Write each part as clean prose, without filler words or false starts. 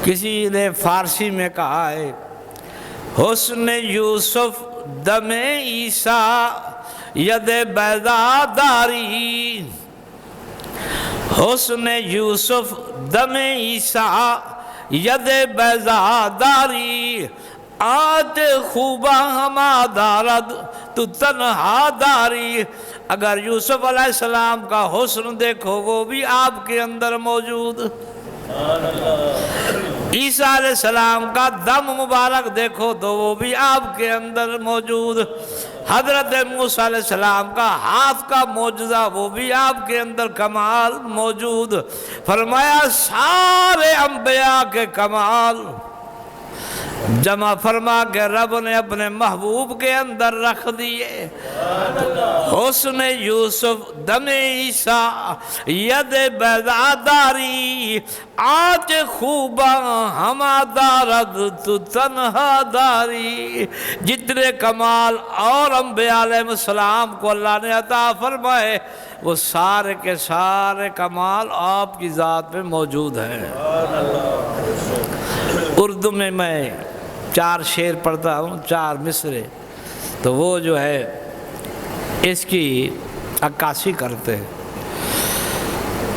کسی نے فارسی میں کہا ہے حسن یوسف دم عیسیٰ ید بیضا داری، حسن یوسف دم عیسیٰ ید بیضا داری، آت خوبہ ہما دارد تو تنہا داری۔ اگر یوسف علیہ السلام کا حسن دیکھو وہ بھی آپ کے اندر موجود، عیسیٰ علیہ السلام کا دم مبارک دیکھو تو وہ بھی آپ کے اندر موجود، حضرت موسیٰ علیہ السلام کا ہاتھ کا معجزہ وہ بھی آپ کے اندر کمال موجود۔ فرمایا سارے انبیاء کے کمال جمع فرما کے رب نے اپنے محبوب کے اندر رکھ دیے۔ حسن یوسف دم عیسیٰ ید بیضا داری، آج خوباں ہما دارد تو تنہا داری۔ جتنے کمال اور انبیاء علیہ السلام کو اللہ نے عطا فرمائے وہ سارے کے سارے کمال آپ کی ذات میں موجود ہیں۔ اردو میں 4 شعر پڑھتا ہوں، 4 مصرے، تو وہ جو ہے اس کی عکاسی کرتے ہیں۔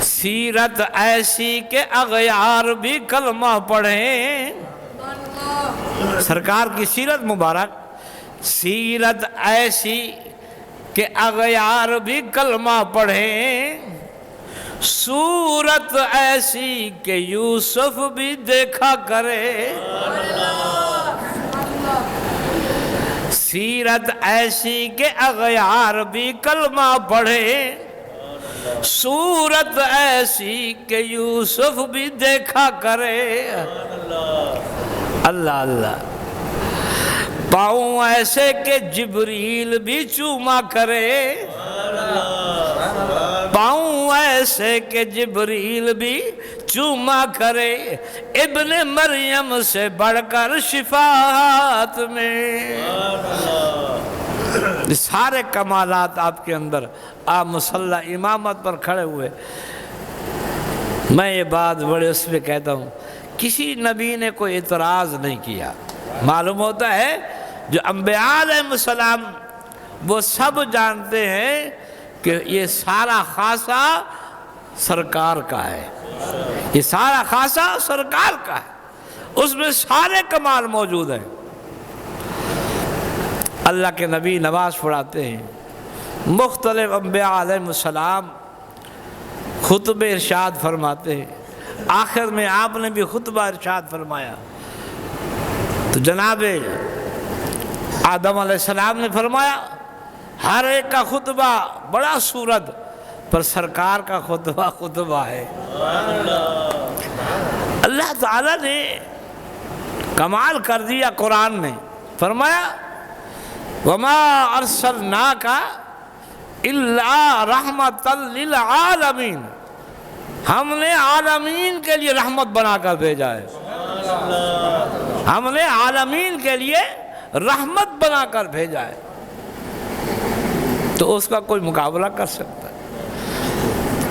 سیرت ایسی کہ اغیار بھی کلمہ پڑھیں، سرکار کی سیرت مبارک، سیرت ایسی کہ اغیار بھی کلمہ پڑھیں، صورت ایسی کہ یوسف بھی دیکھا کرے، سیرت ایسی کہ اغیار بھی کلمہ پڑھے، صورت ایسی کہ یوسف بھی دیکھا کرے۔ اللہ اللہ، پاؤں ایسے کہ جبریل بھی چوما کرے، پاؤں ایسے کہ جبریل بھی چوما کرے، ابن مریم سے بڑھ کر شفاعت میں۔ سارے کمالات آپ کے اندر، آپ مصلی امامت پر کھڑے ہوئے۔ میں یہ بات بڑے اس میں کہتا ہوں، کسی نبی نے کوئی اعتراض نہیں کیا۔ معلوم ہوتا ہے جو انبیاء علیہ السلام وہ سب جانتے ہیں کہ یہ سارا خاصہ سرکار کا ہے، یہ سارا خاصہ سرکار کا ہے، اس میں سارے کمال موجود ہیں۔ اللہ کے نبی نماز پڑھاتے ہیں، مختلف انبیاء علیہ السلام خطبہ ارشاد فرماتے ہیں، آخر میں آپ نے بھی خطبہ ارشاد فرمایا تو جناب آدم علیہ السلام نے فرمایا ہر ایک کا خطبہ بڑا سورت، پر سرکار کا خطبہ خطبہ ہے۔ اللہ تعالیٰ نے کمال کر دیا قرآن میں، فرمایا وَمَا أَرْسَلْنَاكَ إِلَّا رَحْمَةً لِلْعَالَمِينَ، ہم نے عالمین کے لیے رحمت بنا کر بھیجا ہے، ہم نے عالمین کے لیے رحمت بنا کر بھیجا ہے، تو اس کا کوئی مقابلہ کر سکتا ہے؟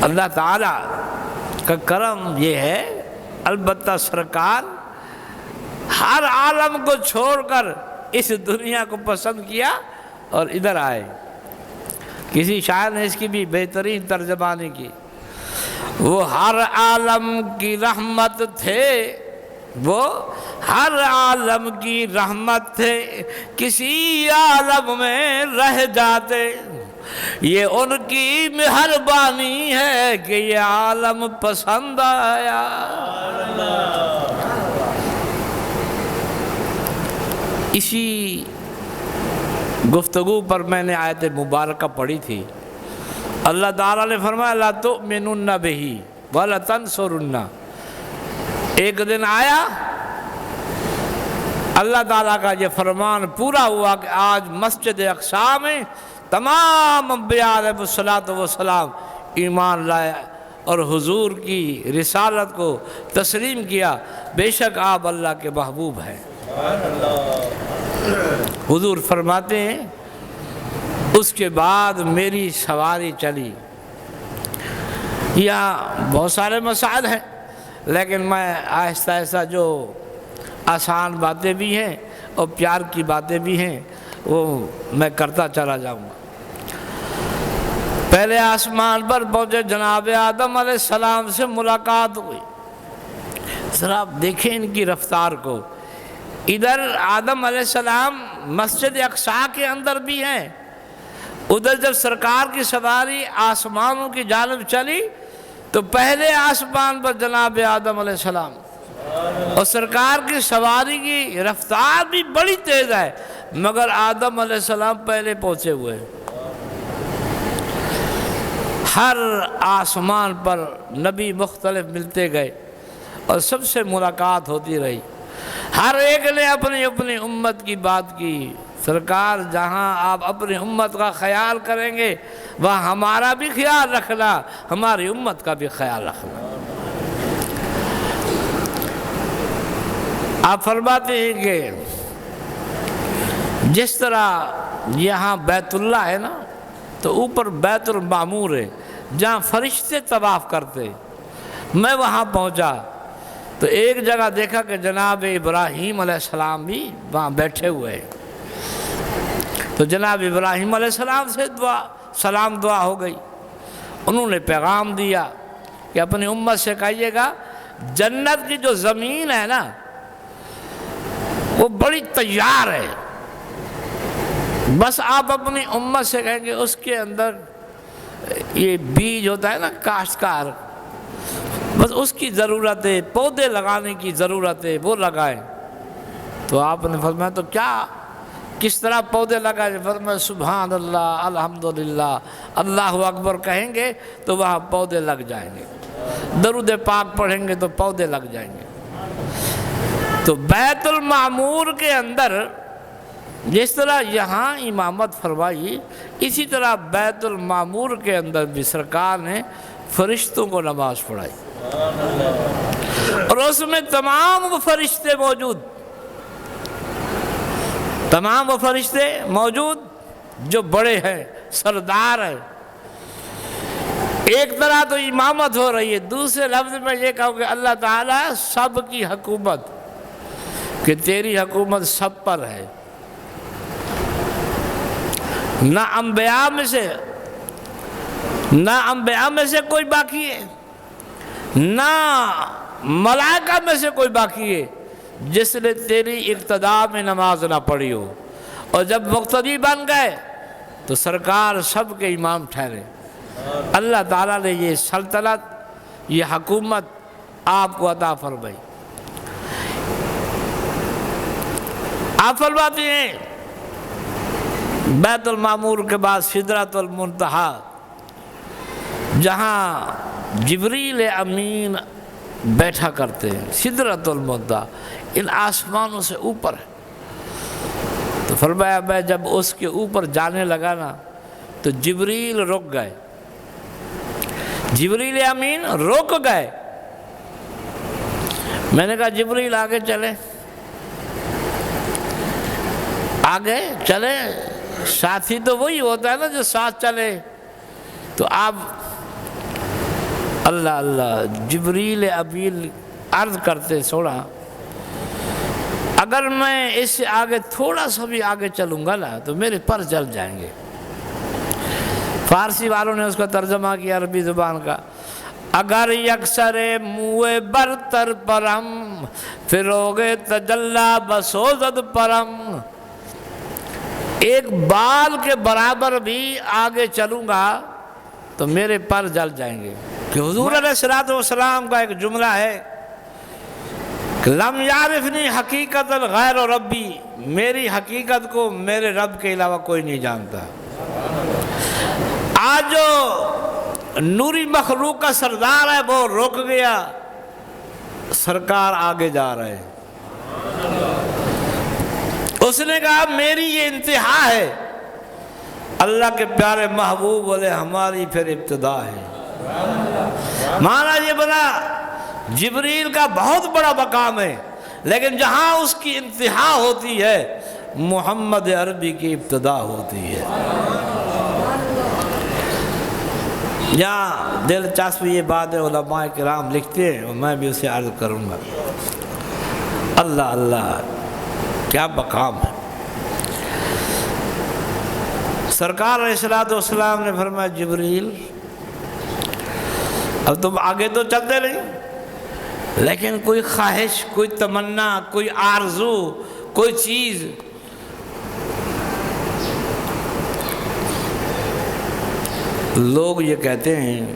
اللہ تعالیٰ کا کرم یہ ہے، البتہ سرکار ہر عالم کو چھوڑ کر اس دنیا کو پسند کیا اور ادھر آئے۔ کسی شاعر نے اس کی بھی بہترین ترجمانی کی، وہ ہر عالم کی رحمت تھے، وہ ہر عالم کی رحمت تھے، کسی عالم میں رہ جاتے، یہ ان کی مہربانی ہے کہ یہ عالم پسند آیا۔ اسی گفتگو پر میں نے آیت مبارکہ پڑھی تھی، اللہ تعالیٰ نے فرمایا لا تؤمنن بہ ولا تنصرن۔ ایک دن آیا اللہ تعالیٰ کا یہ فرمان پورا ہوا کہ آج مسجد اقصیٰ میں تمام انبیاء علیہ السلام ایمان لائے اور حضور کی رسالت کو تسلیم کیا، بے شک آپ اللہ کے محبوب ہیں۔ حضور فرماتے ہیں اس کے بعد میری سواری چلی۔ یہاں بہت سارے مسائل ہیں، لیکن میں آہستہ آہستہ جو آسان باتیں بھی ہیں اور پیار کی باتیں بھی ہیں وہ میں کرتا چلا جاؤں گا۔ پہلے آسمان پر پہنچے جناب آدم علیہ السلام سے ملاقات ہوئی۔ ذرا آپ دیکھیں ان کی رفتار کو، ادھر آدم علیہ السلام مسجد اقصیٰ کے اندر بھی ہیں، ادھر جب سرکار کی سواری آسمانوں کی جانب چلی تو پہلے آسمان پر جناب آدم علیہ السلام، اور سرکار کی سواری کی رفتار بھی بڑی تیز ہے، مگر آدم علیہ السلام پہلے پہنچے ہوئے ہیں۔ ہر آسمان پر نبی مختلف ملتے گئے اور سب سے ملاقات ہوتی رہی، ہر ایک نے اپنی اپنی امت کی بات کی۔ سرکار جہاں آپ اپنی امت کا خیال کریں گے وہاں ہمارا بھی خیال رکھنا، ہماری امت کا بھی خیال رکھنا۔ آپ فرماتے ہیں کہ جس طرح یہاں بیت اللہ ہے نا تو اوپر بیت المعمور ہے جہاں فرشتے طواف کرتے، میں وہاں پہنچا تو ایک جگہ دیکھا کہ جناب ابراہیم علیہ السلام بھی وہاں بیٹھے ہوئے ہیں، تو جناب ابراہیم علیہ السلام سے سلام دعا ہو گئی۔ انہوں نے پیغام دیا کہ اپنی امت سے کہیے گا جنت کی جو زمین ہے نا وہ بڑی تیار ہے، بس آپ اپنی امت سے کہیں گے اس کے اندر یہ بیج ہوتا ہے نا کاشتکار، بس اس کی ضرورت ہے، پودے لگانے کی ضرورت ہے، وہ لگائیں۔ تو آپ نے فرمایا تو کیا کس طرح پودے لگائیں؟ فرمایا سبحان اللہ الحمدللہ اللہ اکبر کہیں گے تو وہاں پودے لگ جائیں گے، درود پاک پڑھیں گے تو پودے لگ جائیں گے۔ تو بیت المعمور کے اندر جس طرح یہاں امامت فرمائی، اسی طرح بیت المعمور کے اندر بھی سرکار نے فرشتوں کو نماز پڑھائی، اور اس میں تمام وہ فرشتے موجود، تمام وہ فرشتے موجود جو بڑے ہیں، سردار ہیں۔ ایک طرح تو امامت ہو رہی ہے، دوسرے لفظ میں یہ کہوں کہ اللہ تعالیٰ سب کی حکومت، کہ تیری حکومت سب پر ہے، نہ انبیاء میں سے کوئی باقی ہے، نہ ملائکہ میں سے کوئی باقی ہے جس نے تیری اقتداء میں نماز نہ پڑھی ہو، اور جب مقتدی بن گئے تو سرکار سب کے امام ٹھہرے۔ اللہ تعالیٰ نے یہ سلطنت، یہ حکومت آپ کو عطا فرمائی۔ آپ فرماتے ہیں بیت المعمور کے بعد سدرۃ المنتہا، جہاں جبریل امین بیٹھا کرتے ہیں، سدرۃ المنتہا ان آسمانوں سے اوپر ہے۔ تو فرمایا میں جب اس کے اوپر جانے لگا نا تو جبریل رک گئے، جبریل امین رک گئے۔ میں نے کہا جبریل آگے چلے، آگے چلے، ساتھی تو وہی ہوتا ہے نا جو ساتھ چلے۔ تو آپ اللہ اللہ جبریل امین عرض کرتے سونا اگر میں اس سے آگے تھوڑا سا بھی آگے چلوں گا نا تو میرے پر جل جائیں گے۔ فارسی والوں نے اس کا ترجمہ کیا عربی زبان کا، اگر یکسر موئے برتر پرم فروغ تجلا بسوزد پرم، ایک بال کے برابر بھی آگے چلوں گا تو میرے پر جل جائیں گے۔ کہ حضور علیہ السلام کا ایک جملہ ہے کہ لم یعرفنی حقیقت غیر ربی، میری حقیقت کو میرے رب کے علاوہ کوئی نہیں جانتا۔ آج جو نوری مخلوق کا سردار ہے وہ رک گیا، سرکار آگے جا رہے ہیں۔ اس نے کہا میری یہ انتہا ہے، اللہ کے پیارے محبوب بولے ہماری پھر ابتدا ہے۔ مانا یہ بنا جبریل کا بہت بڑا مقام ہے، لیکن جہاں اس کی انتہا ہوتی ہے محمد عربی کی ابتدا ہوتی ہے۔ یہاں دلچسپ یہ بات ہے، علماء کرام لکھتے ہیں اور میں بھی اسے عرض کروں گا۔ اللہ اللہ کیا مقام ہے۔ سرکار علیہ السلام نے فرمایا جبریل اب تم آگے تو چلتے نہیں، لیکن کوئی خواہش، کوئی تمنا، کوئی آرزو، کوئی چیز لوگ یہ کہتے ہیں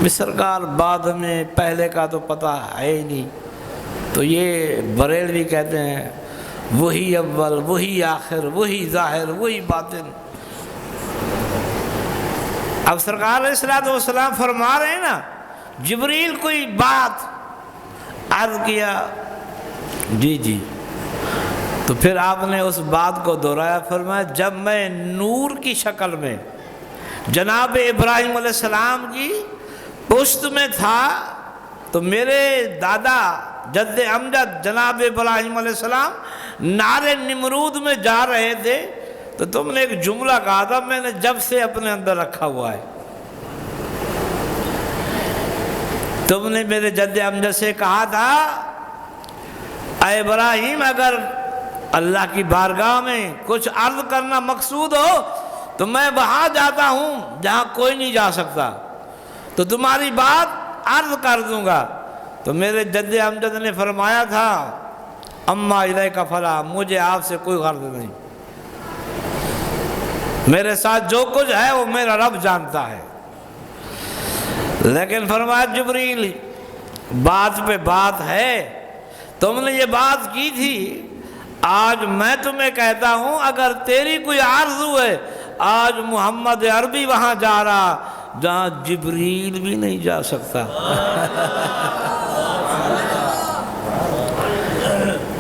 کہ سرکار بعد میں، پہلے کا تو پتہ ہے ہی نہیں، تو یہ بریلوی کہتے ہیں وہی اول، وہی آخر، وہی ظاہر، وہی باطن۔ اب سرکار علیہ السلام فرما رہے ہیں نا، جبریل کوئی بات عرض کیا، جی جی، تو پھر آپ نے اس بات کو دہرایا، فرمایا جب میں نور کی شکل میں جناب ابراہیم علیہ السلام کی پشت میں تھا تو میرے دادا جد امجد جناب ابراہیم علیہ السلام نار نمرود میں جا رہے تھے، تو تم نے ایک جملہ کہا تھا، میں نے جب سے اپنے اندر رکھا ہوا ہے۔ تم نے میرے جد امجد سے کہا تھا اے ابراہیم اگر اللہ کی بارگاہ میں کچھ عرض کرنا مقصود ہو تو میں وہاں جاتا ہوں جہاں کوئی نہیں جا سکتا، تو تمہاری بات عرض کر دوں گا۔ تو میرے جد امجد نے فرمایا تھا اما الیک فلا، مجھے آپ سے کوئی غرض نہیں، میرے ساتھ جو کچھ ہے وہ میرا رب جانتا ہے۔ لیکن فرمایا جبریل بات پہ بات ہے، تم نے یہ بات کی تھی، آج میں تمہیں کہتا ہوں اگر تیری کوئی آرزو ہے، آج محمد عربی وہاں جا رہا جہاں جبریل بھی نہیں جا سکتا۔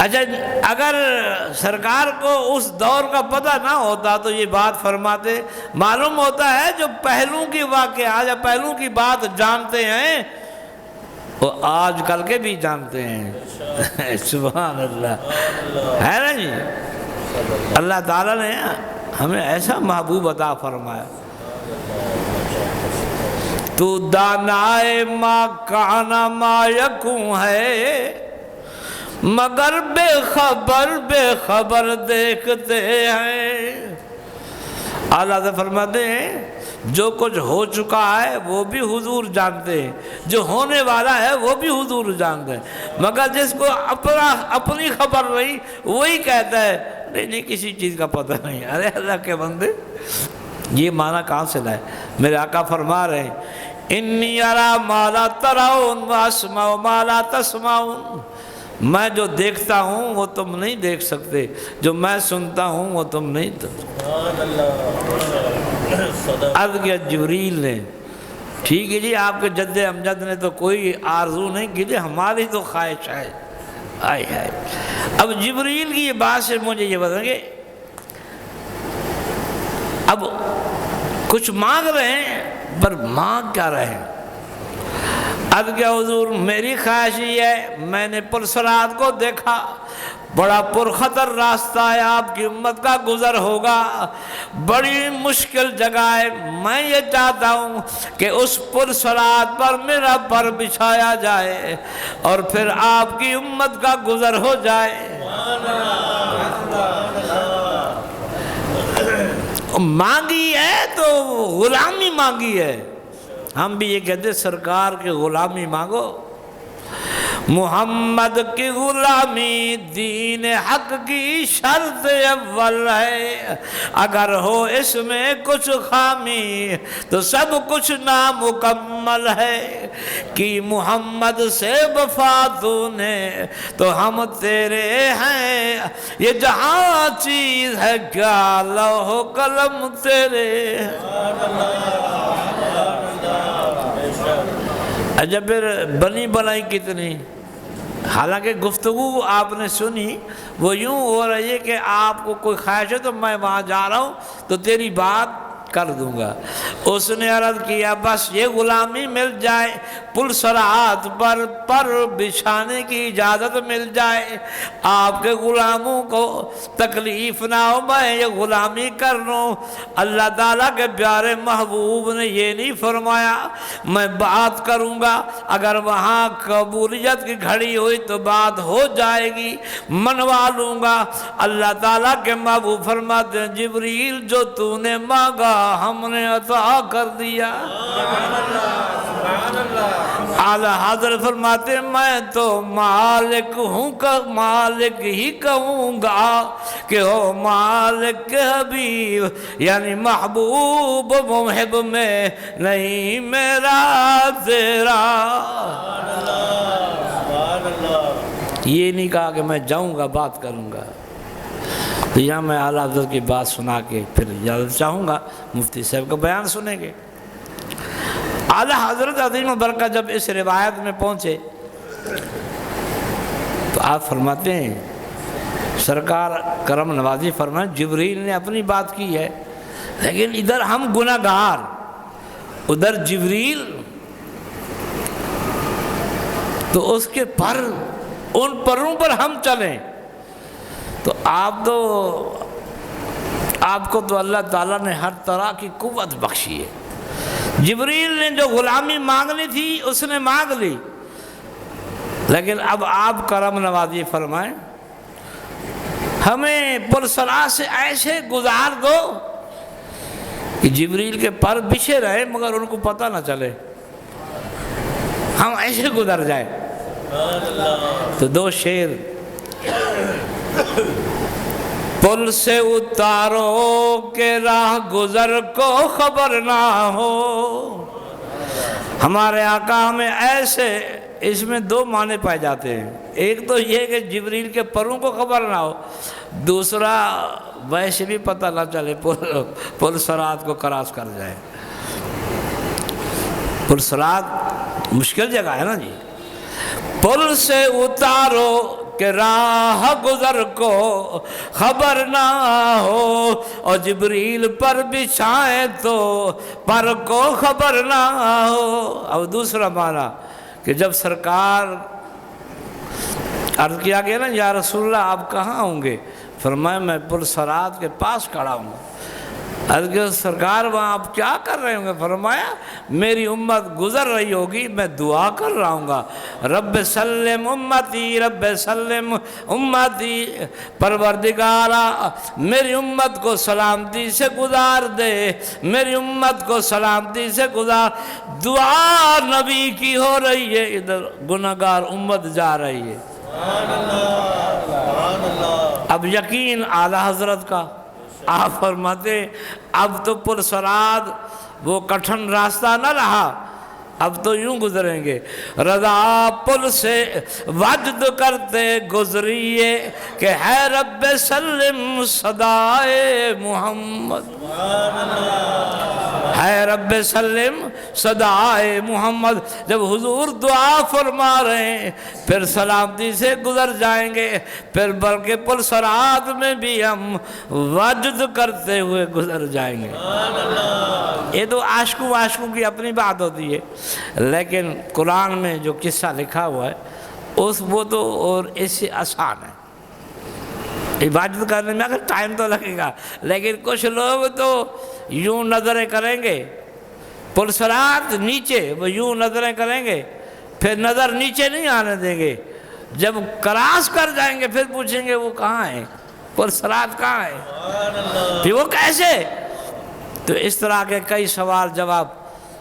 اچھا اگر سرکار کو اس دور کا پتہ نہ ہوتا تو یہ بات فرماتے، معلوم ہوتا ہے جو پہلو کی واقعہ یا پہلو کی بات جانتے ہیں وہ آج کل کے بھی جانتے ہیں۔ سبحان اللہ ہے نا جی۔ اللہ تعالیٰ نے ہمیں ایسا محبوب عطا فرمایا، تو دانائے ما کانا ما یکوں ہے مگر بے خبر دیکھتے ہیں۔ اللہ سے فرماتے ہیں جو کچھ ہو چکا ہے وہ بھی حضور جانتے ہیں، جو ہونے والا ہے وہ بھی حضور جانتے ہیں، مگر جس کو اپنی خبر نہیں وہی کہتا ہے نہیں کسی چیز کا پتہ نہیں۔ ارے اللہ کے بندے یہ معنی کہاں سے لائے؟ میرے آقا فرما رہے ہیں انی ارا ما لا ترون واسمع ما لا تسمعون، میں جو دیکھتا ہوں وہ تم نہیں دیکھ سکتے، جو میں سنتا ہوں وہ تم نہیں عرض کیا جبریل نے، ٹھیک ہے جی آپ کے جد امجد نے تو کوئی آرزو نہیں کی تھی، ہماری تو خواہش ہے۔ آئے آئے اب جبریل کی یہ بات سے مجھے یہ بتائیں گے، اب کچھ مانگ رہے ہیں پر مانگ کیا رہے ہیں؟ اب کیا حضور میری خواہش یہ ہے، میں نے پرسرات کو دیکھا، بڑا پرخطر راستہ ہے، آپ کی امت کا گزر ہوگا، بڑی مشکل جگہ ہے، میں یہ چاہتا ہوں کہ اس پرسرات پر میرا پر بچھایا جائے اور پھر آپ کی امت کا گزر ہو جائے۔ مانگی ہے تو غلامی مانگی ہے، ہم بھی یہ کہتے سرکار کی غلامی مانگو، محمد کی غلامی دین حق کی شرط اول ہے، اگر ہو اس میں کچھ خامی تو سب کچھ نامکمل ہے، کہ محمد سے وفا تو نے تو ہم تیرے ہیں، یہ جہاں چیز ہے کیا لوح و قلم تیرے ہیں۔ اچھا پھر بنی بنائی کتنی، حالانکہ گفتگو آپ نے سنی وہ یوں ہو رہی ہے کہ آپ کو کوئی خواہش ہے تو میں وہاں جا رہا ہوں تو تیری بات کر دوں گا۔ اس نے عرض کیا بس یہ غلامی مل جائے، پل صراط پر بچھانے کی اجازت مل جائے، آپ کے غلاموں کو تکلیف نہ ہو، میں یہ غلامی کر لوں۔ اللہ تعالیٰ کے پیارے محبوب نے یہ نہیں فرمایا میں بات کروں گا، اگر وہاں قبولیت کی گھڑی ہوئی تو بات ہو جائے گی، منوا لوں گا۔ اللہ تعالیٰ کے محبوب فرماتے ہیں جبریل جو تو نے مانگا ہم نے عطا کر دیا۔ اعلیٰ حضرت فرماتے ہیں میں تو مالک ہوں، مالک ہی کہوں گا کہ ہو مالک حبیب، یعنی محبوب محب میں نہیں میرا تیرا۔ یہ نہیں کہا کہ میں جاؤں گا بات کروں گا۔ تو یہاں میں اعلیٰ حضرت کی بات سنا کے پھر اجازت چاہوں گا، مفتی صاحب کا بیان سنیں گے۔ اعلیٰ حضرت عظیم برکت جب اس روایت میں پہنچے تو آپ فرماتے ہیں سرکار کرم نوازی فرمائیں جبریل نے اپنی بات کی ہے، لیکن ادھر ہم گناہ گار، ادھر جبریل، تو اس کے پر ان پروں پر ہم چلیں تو آپ کو تو اللہ تعالیٰ نے ہر طرح کی قوت بخشی ہے۔ جبریل نے جو غلامی مانگنی تھی اس نے مانگ لی، لیکن اب آپ کرم نوازی فرمائیں ہمیں پرسرا سے ایسے گزار دو کہ جبریل کے پر بچھے رہے مگر ان کو پتہ نہ چلے، ہم ایسے گزر جائیں۔ تو دو شعر، پل سے اتارو کہ راہ گزر کو خبر نہ ہو۔ ہمارے آقا ہمیں ایسے، اس میں دو معنی پائے جاتے ہیں، ایک تو یہ کہ جبریل کے پروں کو خبر نہ ہو، دوسرا ویسے بھی پتہ نہ چلے پل صراط کو کراس کر جائے۔ پل صراط مشکل جگہ ہے نا جی۔ پل سے اتارو کہ راہ گزر کو خبر نہ ہو، اور جبریل پر بچھائیں تو پر کو خبر نہ ہو۔ اب دوسرا معنی کہ جب سرکار عرض کیا گیا نا یا رسول اللہ آپ کہاں ہوں گے، فرمایا میں پل صراط کے پاس کھڑا ہوں۔ عرض کیا سرکار وہاں آپ کیا کر رہے ہوں گے، فرمایا میری امت گزر رہی ہوگی میں دعا کر رہا ہوں گا، رب سلم امتی رب سلم امتی، پروردگارا میری امت کو سلامتی سے گزار دے، میری امت کو سلامتی سے گزار۔ دعا نبی کی ہو رہی ہے، ادھر گناہگار امت جا رہی ہے۔ اب یقین اعلیٰ حضرت کا، آپ فرماتے اب تو پل صراط وہ کٹھن راستہ نہ رہا، اب تو یوں گزریں گے، رضا پل سے وجد کرتے گزریے کہ ہے رب سلم صدائے محمد، ہے رب سلم صدائے محمد۔ جب حضور دعا فرما رہے ہیں پھر سلامتی سے گزر جائیں گے، پھر بلکہ پل صراط میں بھی ہم وجد کرتے ہوئے گزر جائیں گے۔ یہ تو عاشقوں کی اپنی بات ہوتی ہے، لیکن قرآن میں جو قصہ لکھا ہوا ہے وہ تو اور اس سے آسان ہے۔ عبادت کرنے میں اگر ٹائم تو لگے گا، لیکن کچھ لوگ تو یوں نظریں کریں گے، پل صراط نیچے وہ یوں نظریں کریں گے، پھر نظر نیچے نہیں آنے دیں گے، جب کراس کر جائیں گے پھر پوچھیں گے وہ کہاں ہے، پل صراط کہاں ہے، پھر وہ کیسے۔ تو اس طرح کے کئی سوال جواب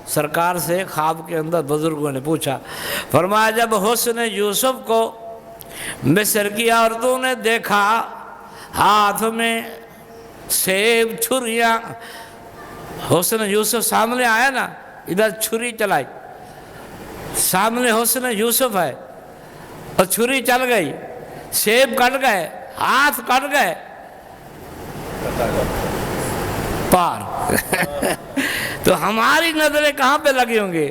سرکار سے خواب کے اندر بزرگوں نے پوچھا۔ فرمایا جب حسن یوسف کو مصر کی عورتوں نے دیکھا، ہاتھ میں سیب چھریاں، حسن یوسف سامنے آیا نا، ادھر چھری چلائی، سامنے حسن یوسف ہے اور چھری چل گئی، سیب کٹ گئے، ہاتھ کٹ گئے، پار تو ہماری نظریں کہاں پہ لگی ہوں گے؟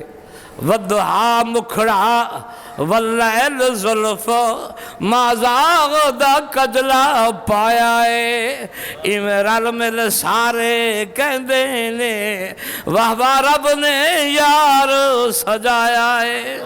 وَدُّہَا مکھڑا واللیل زلف مازاغ دا کجلا پایا ہے ایویں رل مل سارے کہندے نے واہ واہ رب نے یار سجایا ہے